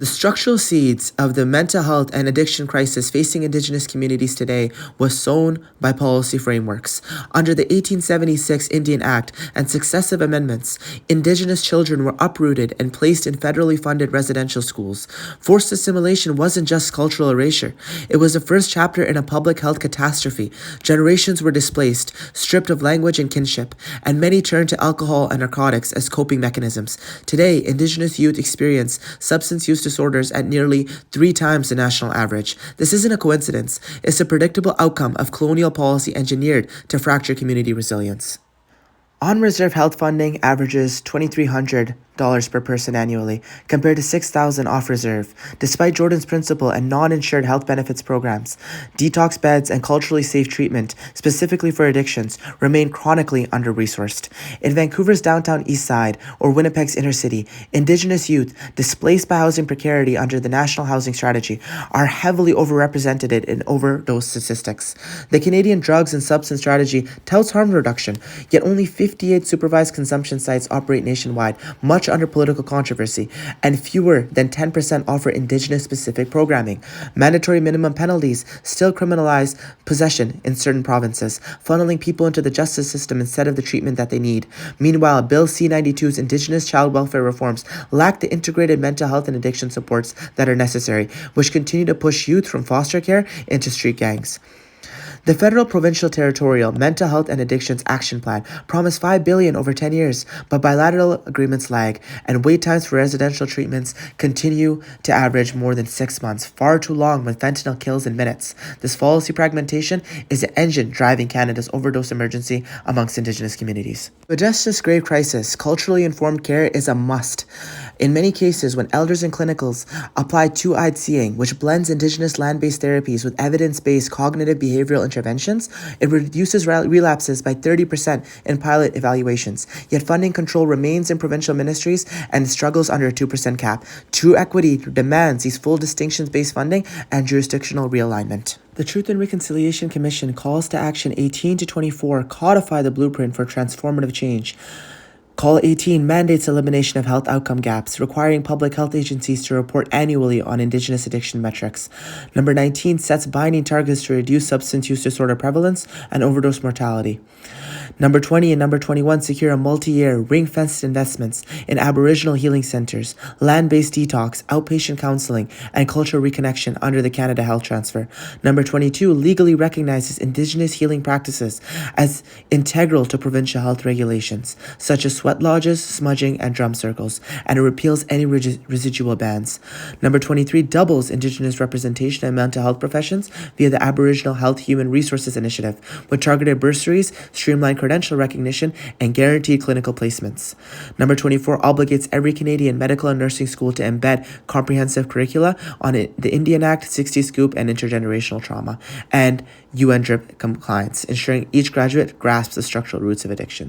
The structural seeds of the mental health and addiction crisis facing Indigenous communities today was sown by policy frameworks. Under the 1876 Indian Act and successive amendments, Indigenous children were uprooted and placed in federally funded residential schools. Forced assimilation wasn't just cultural erasure, it was the first chapter in a public health catastrophe. Generations were displaced, stripped of language and kinship, and many turned to alcohol and narcotics as coping mechanisms. Today, Indigenous youth experience substance use disorders at nearly 3 times the national average. This isn't a coincidence. It's a predictable outcome of colonial policy engineered to fracture community resilience. On-reserve health funding averages $2,300 per person annually, compared to $6,000 off-reserve. Despite Jordan's principle and non-insured health benefits programs, detox beds and culturally safe treatment, specifically for addictions, remain chronically under-resourced. In Vancouver's downtown east side or Winnipeg's inner city, Indigenous youth, displaced by housing precarity under the National Housing Strategy, are heavily overrepresented in overdose statistics. The Canadian Drugs and Substance Strategy touts harm reduction, yet only 58 supervised consumption sites operate nationwide, much under political controversy, and fewer than 10% offer Indigenous-specific programming. Mandatory minimum penalties still criminalize possession in certain provinces, funneling people into the justice system instead of the treatment that they need. Meanwhile, Bill C-92's Indigenous child welfare reforms lack the integrated mental health and addiction supports that are necessary, which continue to push youth from foster care into street gangs. The Federal, Provincial, Territorial Mental Health and Addictions Action Plan promised $5 billion over 10 years, but bilateral agreements lag, and wait times for residential treatments continue to average more than 6 months, far too long when fentanyl kills in minutes. This policy fragmentation is the engine driving Canada's overdose emergency amongst Indigenous communities. To address this grave crisis, culturally informed care is a must. In many cases, when elders and clinicals apply two-eyed seeing, which blends Indigenous land-based therapies with evidence-based cognitive behavioral interventions, it reduces relapses by 30% in pilot evaluations. Yet funding control remains in provincial ministries and struggles under a 2% cap. True equity demands these full distinctions-based funding and jurisdictional realignment. The Truth and Reconciliation Commission calls to action 18 to 24 codify the blueprint for transformative change. Call 18 mandates elimination of health outcome gaps, requiring public health agencies to report annually on Indigenous addiction metrics. Number 19 sets binding targets to reduce substance use disorder prevalence and overdose mortality. Number 20 and number 21 secure a multi-year ring-fenced investments in Aboriginal healing centers, land-based detox, outpatient counseling, and cultural reconnection under the Canada Health Transfer. Number 22 legally recognizes Indigenous healing practices as integral to provincial health regulations, such as sweat lodges, smudging, and drum circles, and it repeals any residual bans. Number 23 doubles Indigenous representation in mental health professions via the Aboriginal Health Human Resources Initiative, with targeted bursaries, streamlined credential recognition, and guaranteed clinical placements. Number 24 obligates every Canadian medical and nursing school to embed comprehensive curricula on the Indian Act, 60 Scoop, and intergenerational trauma, and UN DRIP compliance, ensuring each graduate grasps the structural roots of addictions.